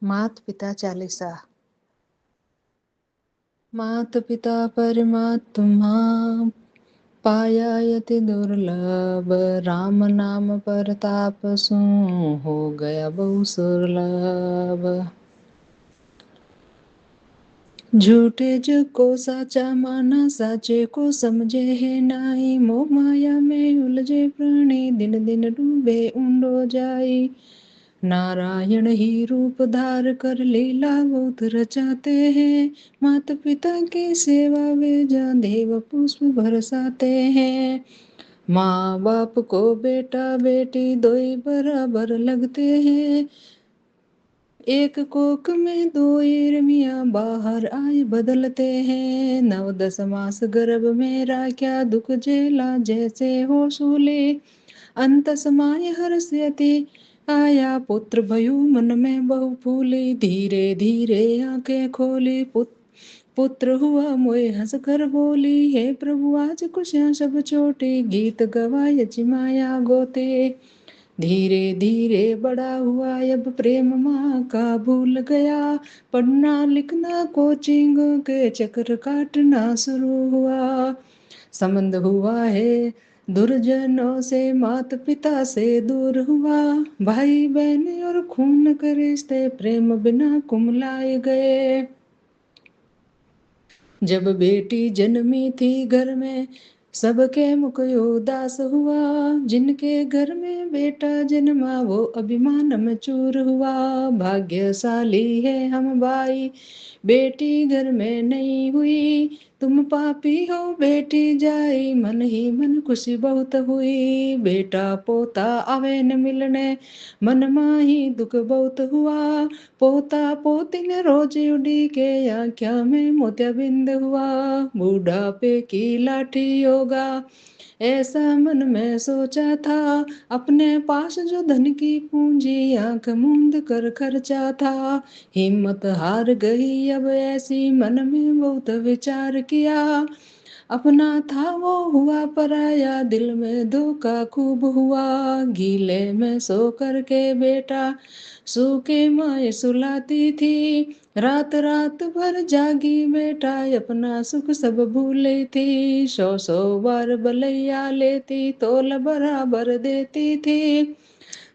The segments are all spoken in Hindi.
मात पिता चालीसा। मात पिता परमात्मा पाया यति दुर्लभ, राम नाम परताप सु हो गया बहु सुरलभ। झूठे जग को साचा माना, साचे को समझे है नाई, मोह माया में उलझे प्राणी, दिन दिन डूबे ऊंडो जाई। नारायण ही रूप धार कर लीला बहुत रचाते हैं, माता पिता की सेवा वे जा देव पुष्प बरसाते हैं। माँ बाप को बेटा बेटी दोई बराबर लगते हैं, एक कोक में दो इरमिया बाहर आए बदलते हैं। 9-10 मास गर्भ मेरा क्या दुख झेला जैसे हो सूले, अंत समाय हर्ष्यति आया पुत्र भयो मन में बहु फूली। धीरे धीरे आंखें खोली पुत्र हुआ मोए हंस कर बोली, हे प्रभु आज खुशियाँ सब छोटी, गीत गवाए चिमाया गोते। धीरे धीरे बड़ा हुआ अब प्रेम माँ का भूल गया, पढ़ना लिखना कोचिंग के चक्कर काटना शुरू हुआ। संबंध हुआ है दुर्जनों से, माता पिता से दूर हुआ, भाई बहन और खून के रिश्ते प्रेम बिना कुमलाए गए। जब बेटी जन्मी थी घर में सबके मुख उदास हुआ, जिनके घर में बेटा जन्मा वो अभिमान में चूर हुआ। भाग्यशाली है हम भाई बेटी घर में नहीं हुई, तुम पापी हो बेटी जाई, मन ही मन खुशी बहुत हुई। बेटा पोता आवे न मिलने मन माही दुख बहुत हुआ, पोता पोती ने रोज उड़ी के आँख्या में मोतियाबिंद हुआ। बूढ़ापे की लाठी होगा ऐसा मन में सोचा था, अपने पास जो धन की पूंजी आंख मूंद कर खर्चा था। हिम्मत हार गई अब ऐसी मन में बहुत विचार किया, अपना था वो हुआ पराया, दिल में धोखा खूब हुआ। गीले में सो करके बेटा सूखे माए सुलाती थी, रात रात भर जागी बेटा अपना सुख सब भूले थी। 100-100 बार बलैया लेती तोल बराबर देती थी,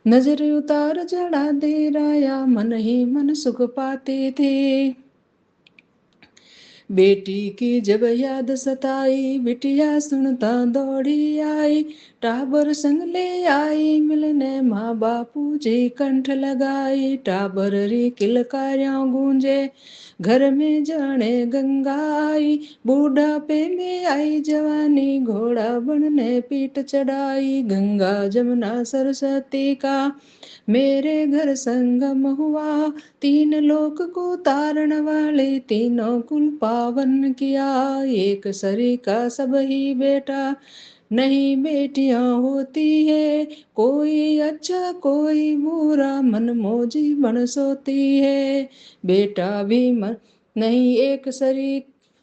नजर उतार चढ़ा दे राया मन ही मन सुख पाती थी। बेटी की जब याद सताई बिटिया सुनता दौड़ी आई, टाबर संग ले आई मिलने माँ बापू जी कंठ लगाई। टाबर री किलकारियां गूंजे घर में जाने गंगा आई, बूढ़ापे में आई जवानी घोड़ा बनने पीठ चढ़ाई। गंगा जमुना सरस्वती का मेरे घर संगम हुआ, तीन लोक को तारण वाले तीनों कुल पावन किया। एक सरी का सब ही बेटा नहीं बेटियां होती है, कोई अच्छा कोई बुरा मन मौजी बन सोती है। बेटा भी मन नहीं एक सरी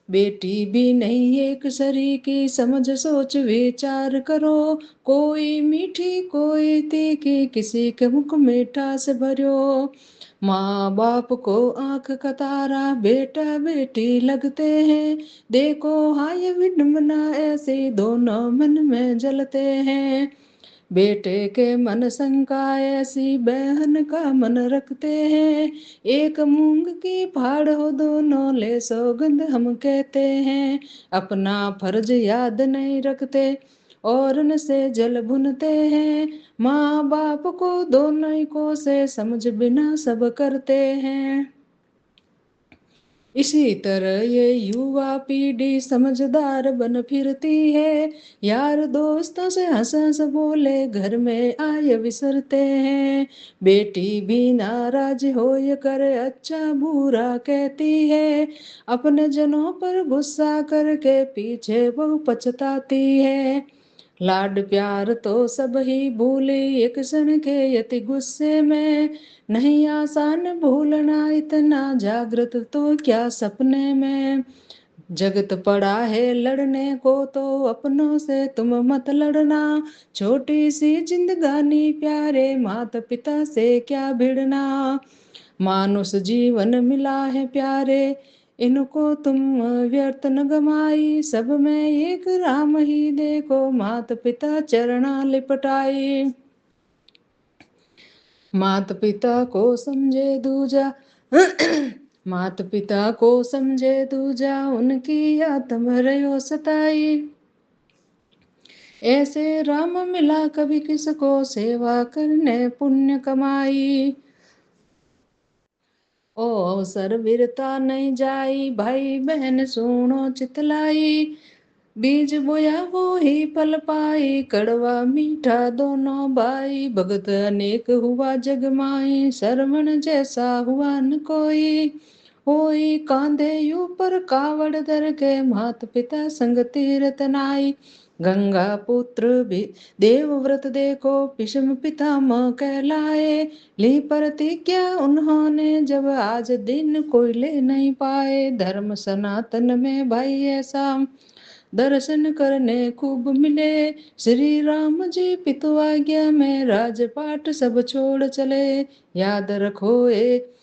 बेटी भी नहीं एक सरी की, समझ सोच विचार करो, कोई मीठी कोई तीखी किसी के मुख मिठास भरो। माँ बाप को आंख का तारा बेटा बेटी लगते हैं, देखो हाय विडम्बना ऐसे दोनों मन में जलते हैं। बेटे के मन शंका ऐसी बहन का मन रखते हैं, एक मूंग की फाड़ हो दोनों ले सौगंध हम कहते हैं। अपना फर्ज याद नहीं रखते और न से जल भुनते हैं, माँ बाप को दोनों को से समझ बिना सब करते हैं। इसी तरह ये युवा पीढ़ी समझदार बन फिरती है, यार दोस्तों से हंस हंस बोले घर में आए विसरते हैं। बेटी भी नाराज होय कर अच्छा बुरा कहती है, अपने जनों पर गुस्सा करके पीछे वो पछताती है। लाड प्यार तो सब ही भूले एक क्षण के यति गुस्से में, नहीं आसान भूलना इतना जागृत तो क्या सपने में। जगत पड़ा है लड़ने को तो अपनों से तुम मत लड़ना, छोटी सी जिंदगानी प्यारे माता पिता से क्या भिड़ना। मानुष जीवन मिला है प्यारे, इनको तुम व्यर्थ न गमाई। सब में एक राम ही देखो, मात पिता चरणा लिपटाई। मात पिता को समझे दूजा मात पिता को समझे दूजा, उनकी आत्म रयो सताई। ऐसे राम मिला कभी किसको, सेवा करने पुण्य कमाई। ओ अवसर वीरता नहीं जाई, भाई बहन सुनो चितलाई। बीज बोया वो ही फल पाई, कड़वा मीठा दोनों भाई। भगत अनेक हुआ जग माई, श्रवण जैसा हुआ न कोई। होई कांधे ऊपर कावड़ धर के, मात पिता संग तीरथ नाई। गंगा पुत्र भी देवव्रत देखो, भीष्म पितामह कहलाए। ली प्रतिज्ञा उन्होंने, जब आज दिन कोई ले नहीं पाए। धर्म सनातन में भाई ऐसा, दर्शन करने खूब मिले। श्री राम जी पितु आज्ञा में, राजपाट सब छोड़ चले। याद रखो ए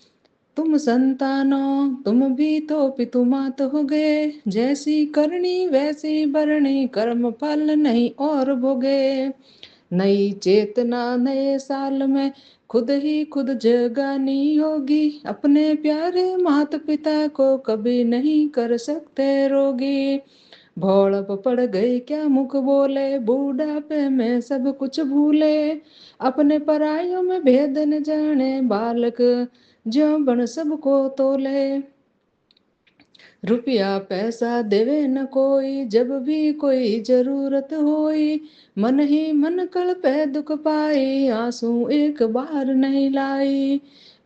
तुम संतानों, तुम भी तो पितु मात हो गए। जैसी करनी वैसी भरनी, कर्म फल नहीं और भोगे। नई चेतना नए साल में, खुद ही खुद जगानी होगी। अपने प्यारे माता पिता को कभी नहीं कर सकते रोगी। भोड़प पड़ गई क्या मुख बोले, बूढ़ापे में सब कुछ भूले। अपने परायों में भेद न जाने, बालक ज्यों बन सबको तोले। रुपया पैसा देवे न कोई, जब भी कोई जरूरत होई। मन ही मन कल्पे दुख पाई, आंसू एक बार नहीं लाई।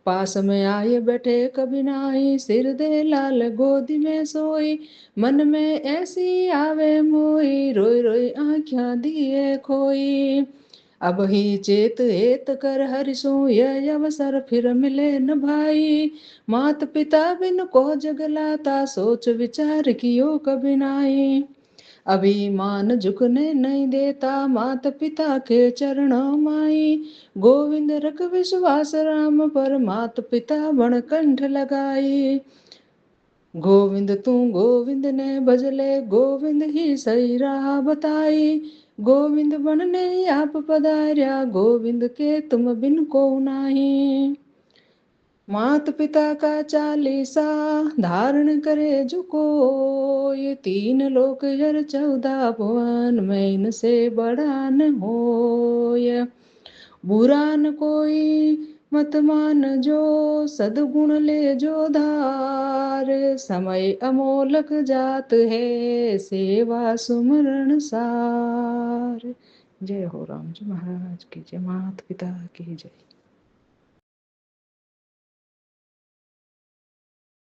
पास में आए बैठे कभी नाई, सिर दे लाल गोदी में सोई। मन में ऐसी आवे मोई, रोई रोई आँखियां दिए खोई। अब ही चेत हेत कर हरिषु, यह अवसर फिर मिले न भाई। मात पिता बिन को जगलाता, सोच विचार कियो कभी नाई। अभिमान झुकने नहीं देता, मात पिता के चरणों माई। गोविंद रख विश्वास राम पर, मात पिता बण कंठ लगाई। गोविंद तू गोविंद ने भजले, गोविंद ही सही राह बताई। गोविंद बनने आप पधार्या, गोविंद के तुम बिन को नाही। मात पिता का चालीसा, धारण करे जो कोई। तीन लोक हर 14 भुवन, में इनसे बड़ा न होय। बुरा न कोई मत मान जो, सद्गुण ले जो धार। समय अमोलक जात है, सेवा सुमरण सार। जय हो राम जी महाराज की जय, मात पिता की जय।